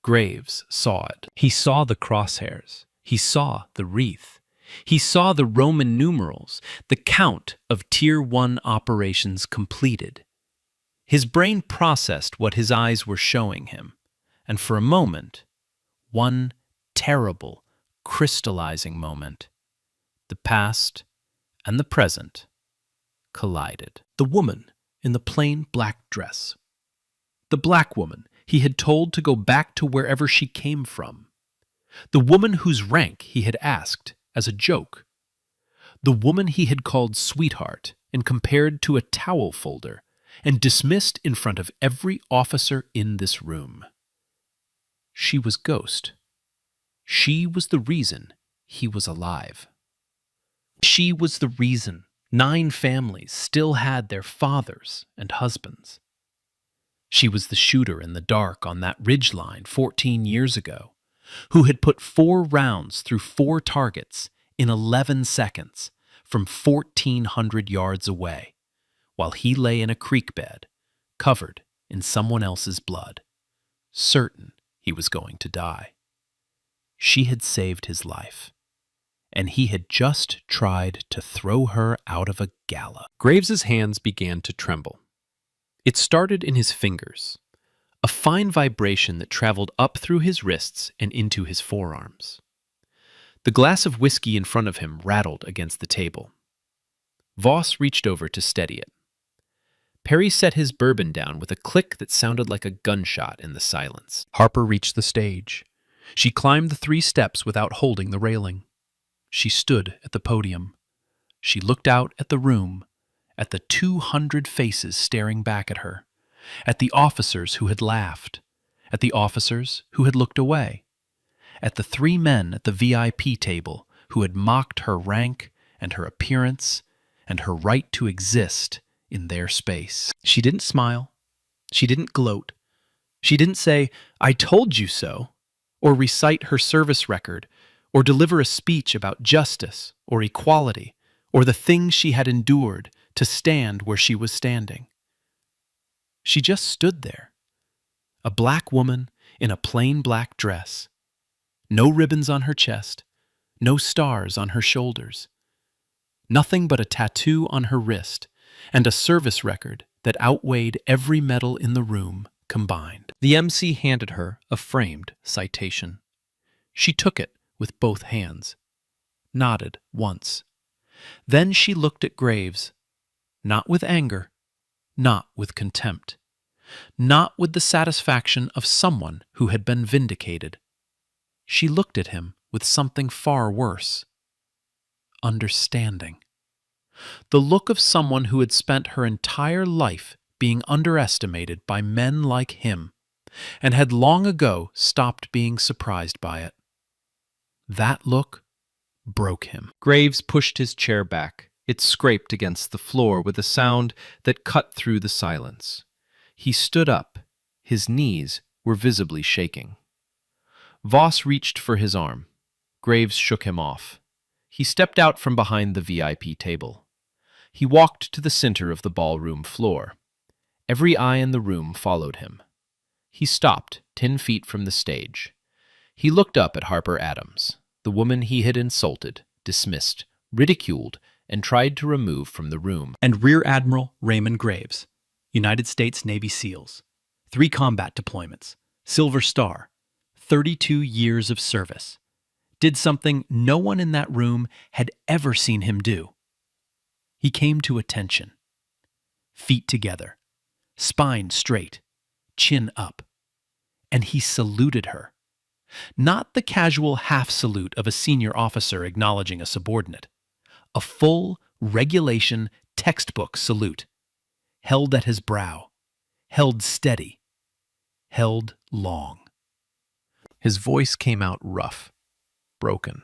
Graves saw it. He saw the crosshairs. He saw the wreath. He saw the Roman numerals, the count of Tier 1 operations completed. His brain processed what his eyes were showing him, and for a moment, one terrible, crystallizing moment, the past and the present collided. The woman in the plain black dress. The black woman he had told to go back to wherever she came from. The woman whose rank he had asked as a joke. The woman he had called sweetheart and compared to a towel folder and dismissed in front of every officer in this room. She was Ghost. She was the reason he was alive. She was the reason 9 families still had their fathers and husbands. She was the shooter in the dark on that ridgeline 14 years ago, who had put 4 rounds through 4 targets in 11 seconds from 1,400 yards away, while he lay in a creek bed, covered in someone else's blood, certain he was going to die. She had saved his life, and he had just tried to throw her out of a gala. Graves's hands began to tremble. It started in his fingers, a fine vibration that traveled up through his wrists and into his forearms. The glass of whiskey in front of him rattled against the table. Voss reached over to steady it. Perry set his bourbon down with a click that sounded like a gunshot in the silence. Harper reached the stage. She climbed the 3 steps without holding the railing. She stood at the podium. She looked out at the room, at the 200 faces staring back at her, at the officers who had laughed, at the officers who had looked away, at the 3 men at the VIP table who had mocked her rank and her appearance and her right to exist in their space. She didn't smile. She didn't gloat. She didn't say, "I told you so," or recite her service record, or deliver a speech about justice or equality or the things she had endured to stand where she was standing. She just stood there, a black woman in a plain black dress, no ribbons on her chest, no stars on her shoulders, nothing but a tattoo on her wrist and a service record that outweighed every medal in the room combined. The MC handed her a framed citation. She took it with both hands, nodded once. Then she looked at Graves, not with anger, not with contempt, not with the satisfaction of someone who had been vindicated. She looked at him with something far worse. Understanding. The look of someone who had spent her entire life being underestimated by men like him and had long ago stopped being surprised by it. That look broke him. Graves pushed his chair back. It scraped against the floor with a sound that cut through the silence. He stood up. His knees were visibly shaking. Voss reached for his arm. Graves shook him off. He stepped out from behind the VIP table. He walked to the center of the ballroom floor. Every eye in the room followed him. He stopped 10 feet from the stage. He looked up at Harper Adams, the woman he had insulted, dismissed, ridiculed, and tried to remove from the room. And Rear Admiral Raymond Graves, United States Navy SEALs, 3 combat deployments, Silver Star, 32 years of service, did something no one in that room had ever seen him do. He came to attention. Feet together, spine straight, chin up, and he saluted her. Not the casual half salute of a senior officer acknowledging a subordinate. A full, regulation, textbook salute. Held at his brow. Held steady. Held long. His voice came out rough, broken,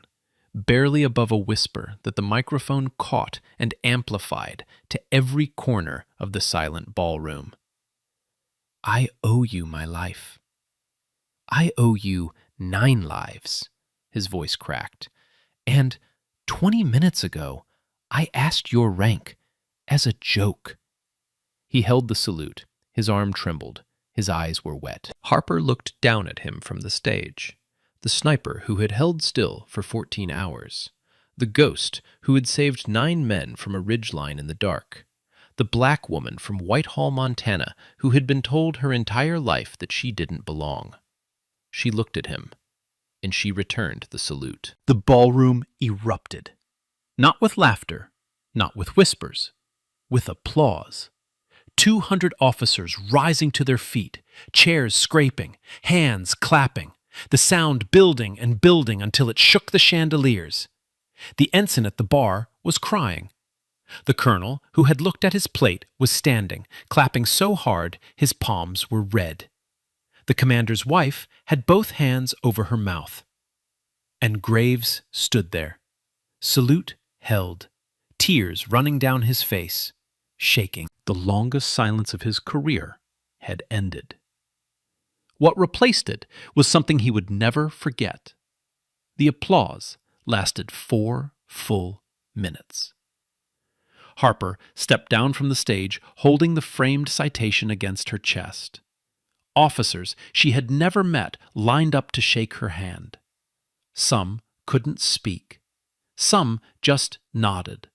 barely above a whisper that the microphone caught and amplified to every corner of the silent ballroom. I owe you my life. I owe you 9 lives, his voice cracked. And 20 minutes ago, I asked your rank as a joke. He held the salute. His arm trembled. His eyes were wet. Harper looked down at him from the stage. The sniper who had held still for 14 hours. The ghost who had saved 9 men from a ridgeline in the dark. The black woman from Whitehall, Montana, who had been told her entire life that she didn't belong. She looked at him, and she returned the salute. The ballroom erupted. Not with laughter, not with whispers, with applause. 200 officers rising to their feet, chairs scraping, hands clapping, the sound building and building until it shook the chandeliers. The ensign at the bar was crying. The colonel, who had looked at his plate, was standing, clapping so hard his palms were red. The commander's wife had both hands over her mouth. And Graves stood there, salute held, tears running down his face, shaking. The longest silence of his career had ended. What replaced it was something he would never forget. The applause lasted 4 full minutes. Harper stepped down from the stage, holding the framed citation against her chest. Officers she had never met lined up to shake her hand. Some couldn't speak. Some just nodded.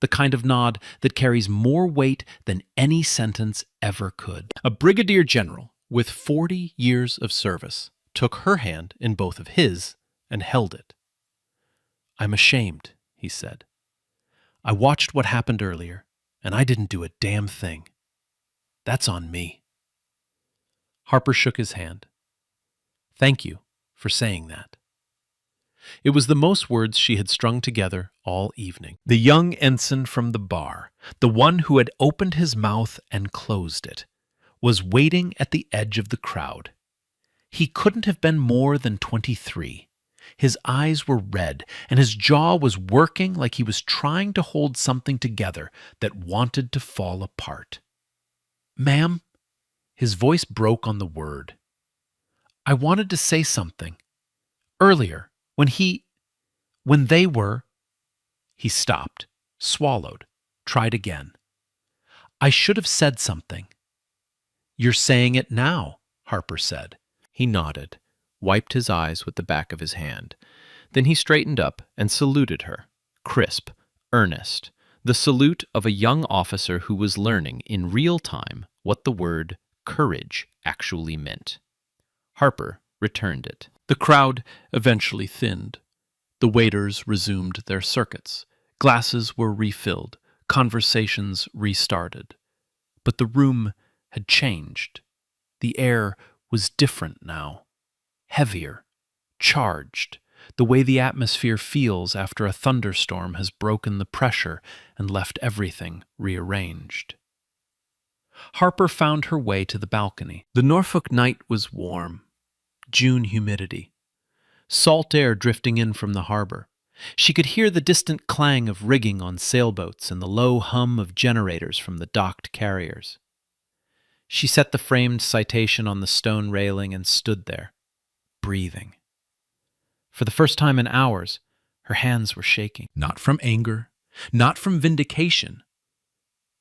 The kind of nod that carries more weight than any sentence ever could. A brigadier general with 40 years of service took her hand in both of his and held it. I'm ashamed, he said. I watched what happened earlier, and I didn't do a damn thing. That's on me. Harper shook his hand. Thank you for saying that. It was the most words she had strung together all evening. The young ensign from the bar, the one who had opened his mouth and closed it, was waiting at the edge of the crowd. He couldn't have been more than 23. His eyes were red, and his jaw was working like he was trying to hold something together that wanted to fall apart. Ma'am, his voice broke on the word. I wanted to say something. Earlier, when he... when they were... He stopped, swallowed, tried again. I should have said something. You're saying it now, Harper said. He nodded, wiped his eyes with the back of his hand. Then he straightened up and saluted her, crisp, earnest, the salute of a young officer who was learning in real time what the word courage actually meant. Harper returned it. The crowd eventually thinned. The waiters resumed their circuits. Glasses were refilled. Conversations restarted. But the room had changed. The air was different now. Heavier, charged, the way the atmosphere feels after a thunderstorm has broken the pressure and left everything rearranged. Harper found her way to the balcony. The Norfolk night was warm. June humidity. Salt air drifting in from the harbor. She could hear the distant clang of rigging on sailboats and the low hum of generators from the docked carriers. She set the framed citation on the stone railing and stood there, breathing. For the first time in hours, her hands were shaking. Not from anger, not from vindication,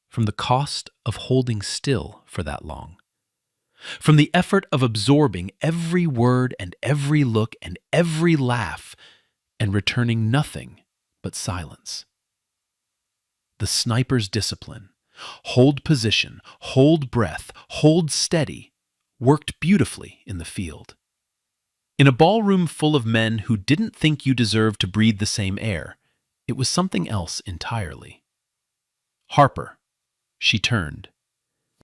from the cost of holding still for that long. From the effort of absorbing every word and every look and every laugh and returning nothing but silence. The sniper's discipline, hold position, hold breath, hold steady, worked beautifully in the field. In a ballroom full of men who didn't think you deserved to breathe the same air, it was something else entirely. Harper. She turned.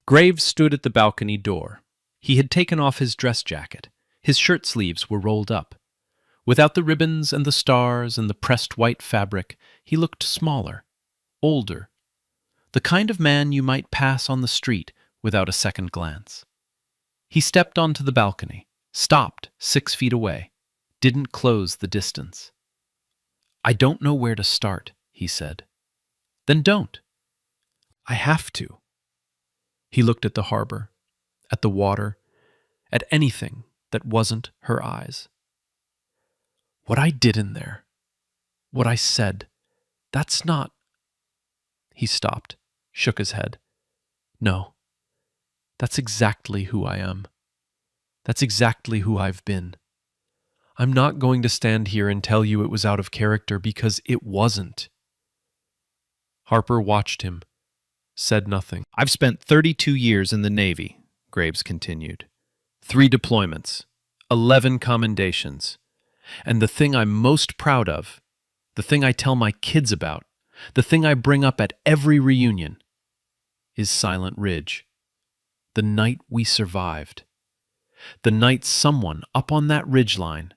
Graves stood at the balcony door. He had taken off his dress jacket. His shirt sleeves were rolled up. Without the ribbons and the stars and the pressed white fabric, he looked smaller, older, the kind of man you might pass on the street without a second glance. He stepped onto the balcony, stopped 6 feet away, didn't close the distance. I don't know where to start, he said. Then don't. I have to. He looked at the harbor, at the water, at anything that wasn't her eyes. What I did in there, what I said, that's not... He stopped, shook his head. No, that's exactly who I am. That's exactly who I've been. I'm not going to stand here and tell you it was out of character because it wasn't. Harper watched him, said nothing. I've spent 32 years in the Navy, Graves continued. 3 deployments, 11 commendations. And the thing I'm most proud of, the thing I tell my kids about, the thing I bring up at every reunion, is Silent Ridge. The night we survived. The night someone up on that ridgeline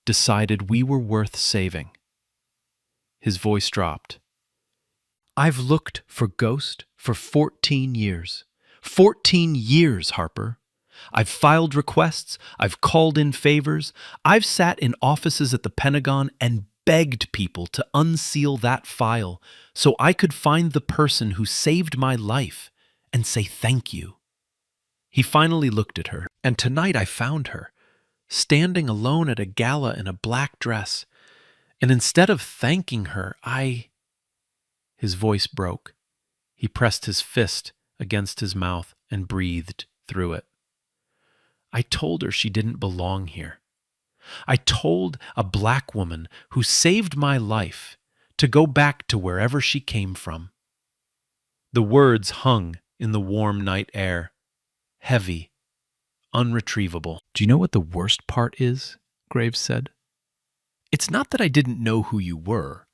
decided we were worth saving. His voice dropped. I've looked for Ghost for 14 years. 14 years, Harper. I've filed requests, I've called in favors, I've sat in offices at the Pentagon and begged people to unseal that file so I could find the person who saved my life and say thank you. He finally looked at her, and tonight I found her, standing alone at a gala in a black dress, and instead of thanking her, His voice broke. He pressed his fist against his mouth and breathed through it. I told her she didn't belong here. I told a black woman who saved my life to go back to wherever she came from. The words hung in the warm night air, heavy, unretrievable. Do you know what the worst part is? Graves said. It's not that I didn't know who you were.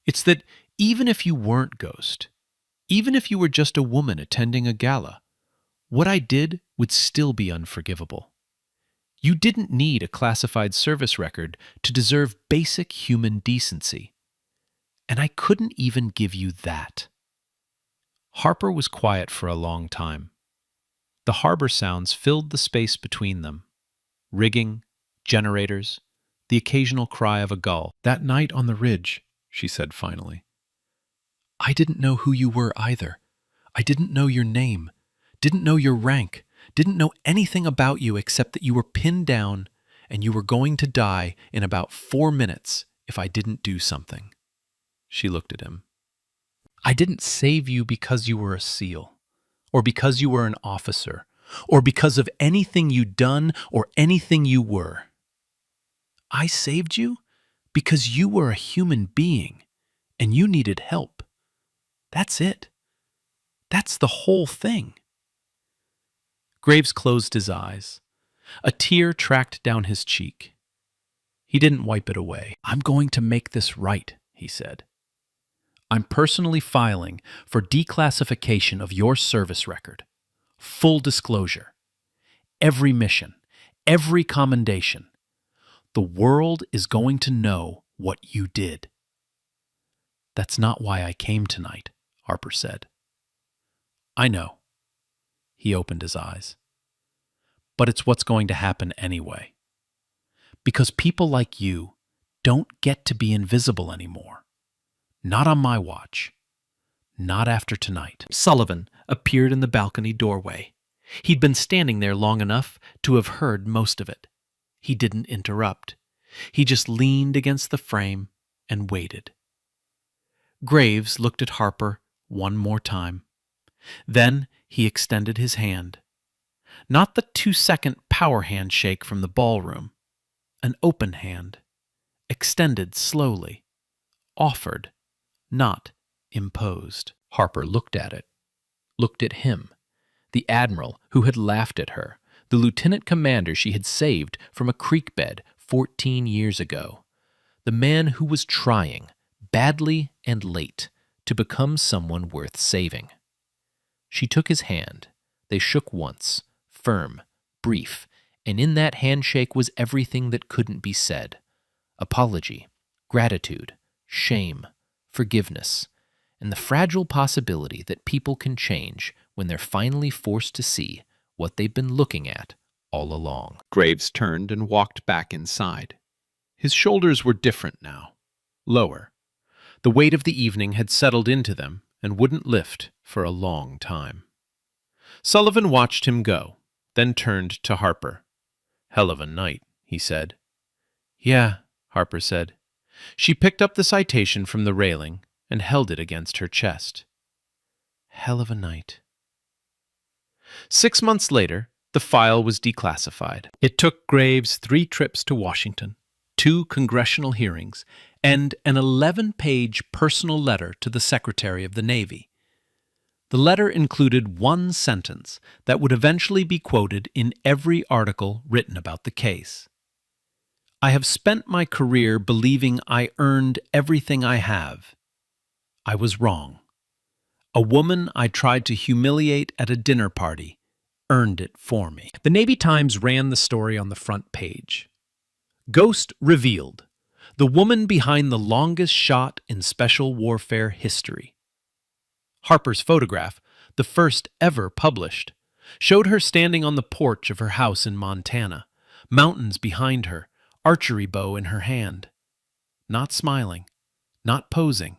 It's that even if you weren't Ghost, even if you were just a woman attending a gala, what I did would still be unforgivable. You didn't need a classified service record to deserve basic human decency. And I couldn't even give you that. Harper was quiet for a long time. The harbor sounds filled the space between them. Rigging, generators, the occasional cry of a gull. That night on the ridge, she said finally. I didn't know who you were either. I didn't know your name, didn't know your rank, didn't know anything about you except that you were pinned down and you were going to die in about 4 minutes if I didn't do something. She looked at him. I didn't save you because you were a SEAL, or because you were an officer, or because of anything you'd done or anything you were. I saved you because you were a human being and you needed help. That's it. That's the whole thing. Graves closed his eyes. A tear tracked down his cheek. He didn't wipe it away. I'm going to make this right, he said. I'm personally filing for declassification of your service record. Full disclosure. Every mission, every commendation. The world is going to know what you did. That's not why I came tonight, Harper said. I know. He opened his eyes. But it's what's going to happen anyway. Because people like you don't get to be invisible anymore. Not on my watch. Not after tonight. Sullivan appeared in the balcony doorway. He'd been standing there long enough to have heard most of it. He didn't interrupt. He just leaned against the frame and waited. Graves looked at Harper one more time. Then he extended his hand. Not the 2-second power handshake from the ballroom. An open hand. Extended slowly. Offered. Not imposed. Harper looked at it. Looked at him. The Admiral who had laughed at her. The lieutenant commander she had saved from a creek bed 14 years ago. The man who was trying, badly and late, to become someone worth saving. She took his hand. They shook once, firm, brief, and in that handshake was everything that couldn't be said. Apology, gratitude, shame, forgiveness, and the fragile possibility that people can change when they're finally forced to see what they've been looking at all along. Graves turned and walked back inside. His shoulders were different now, lower. The weight of the evening had settled into them and wouldn't lift for a long time. Sullivan watched him go, then turned to Harper. Hell of a night, he said. Yeah, Harper said. She picked up the citation from the railing and held it against her chest. Hell of a night. 6 months later, the file was declassified. It took Graves 3 trips to Washington, 2 congressional hearings, and an 11-page personal letter to the Secretary of the Navy. The letter included one sentence that would eventually be quoted in every article written about the case. I have spent my career believing I earned everything I have. I was wrong. A woman I tried to humiliate at a dinner party earned it for me. The Navy Times ran the story on the front page. Ghost revealed. The woman behind the longest shot in special warfare history. Harper's photograph, the first ever published, showed her standing on the porch of her house in Montana, mountains behind her, archery bow in her hand. Not smiling, not posing,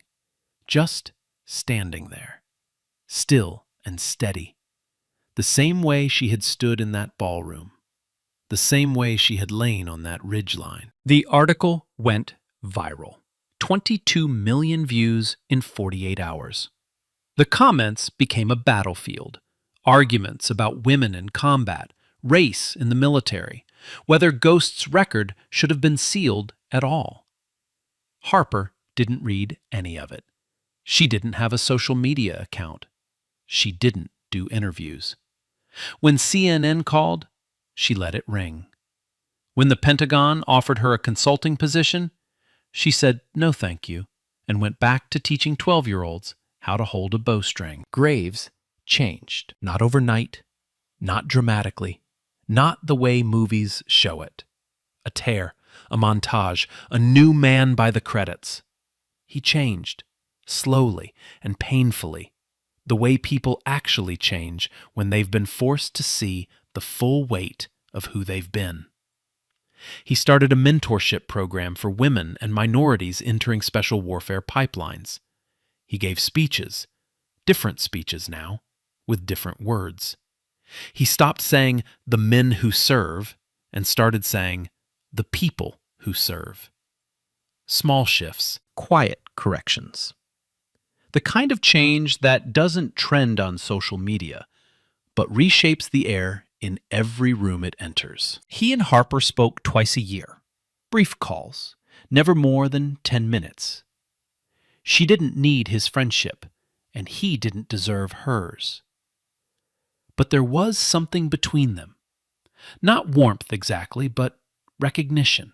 just standing there, still and steady, the same way she had stood in that ballroom, the same way she had lain on that ridgeline. The article went viral. 22 million views in 48 hours. The comments became a battlefield. Arguments about women in combat, race in the military, whether Ghost's record should have been sealed at all. Harper didn't read any of it. She didn't have a social media account. She didn't do interviews. When CNN called, she let it ring. When the Pentagon offered her a consulting position, she said no thank you and went back to teaching 12-year-olds how to hold a bowstring. Graves changed. Not overnight, not dramatically, not the way movies show it. A tear, a montage, a new man by the credits. He changed, slowly and painfully, the way people actually change when they've been forced to see the full weight of who they've been. He started a mentorship program for women and minorities entering special warfare pipelines. He gave speeches, different speeches now, with different words. He stopped saying the men who serve and started saying the people who serve. Small shifts, quiet corrections. The kind of change that doesn't trend on social media, but reshapes the air in every room it enters. He and Harper spoke twice a year. Brief calls, never more than 10 minutes. She didn't need his friendship, and he didn't deserve hers. But there was something between them. Not warmth exactly, but recognition.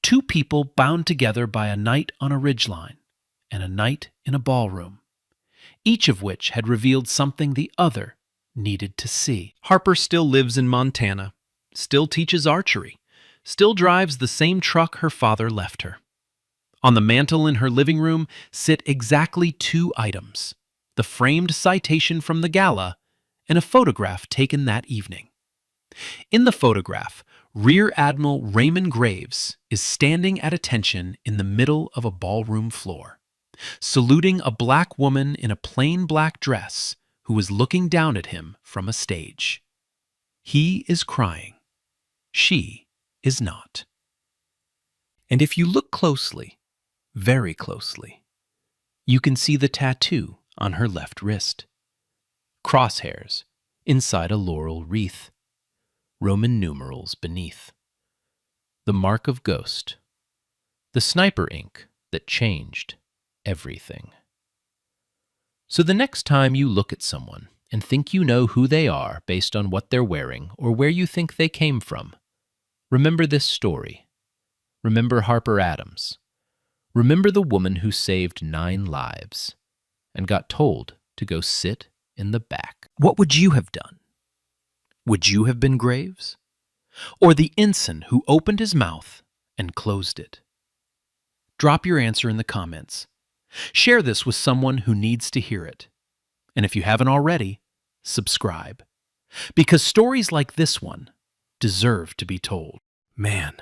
Two people bound together by a night on a ridgeline and a night in a ballroom, each of which had revealed something the other needed to see. Harper still lives in Montana, still teaches archery, still drives the same truck her father left her. On the mantel in her living room sit exactly 2 items: the framed citation from the gala and a photograph taken that evening. In the photograph, Rear Admiral Raymond Graves is standing at attention in the middle of a ballroom floor, saluting a black woman in a plain black dress who is looking down at him from a stage. He is crying. She is not. And if you look closely, very closely, you can see the tattoo on her left wrist. Crosshairs inside a laurel wreath. Roman numerals beneath. The mark of ghost. The sniper ink that changed everything. So the next time you look at someone and think you know who they are based on what they're wearing or where you think they came from, remember this story. Remember Harper Adams. Remember the woman who saved 9 lives and got told to go sit in the back. What would you have done? Would you have been Graves? Or the ensign who opened his mouth and closed it? Drop your answer in the comments. Share this with someone who needs to hear it. And if you haven't already, subscribe. Because stories like this one deserve to be told. Man,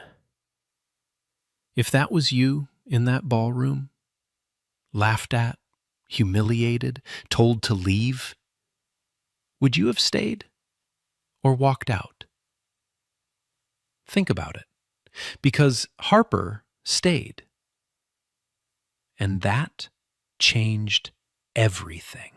if that was you in that ballroom, laughed at, humiliated, told to leave, would you have stayed or walked out? Think about it, because Harper stayed, and that changed everything.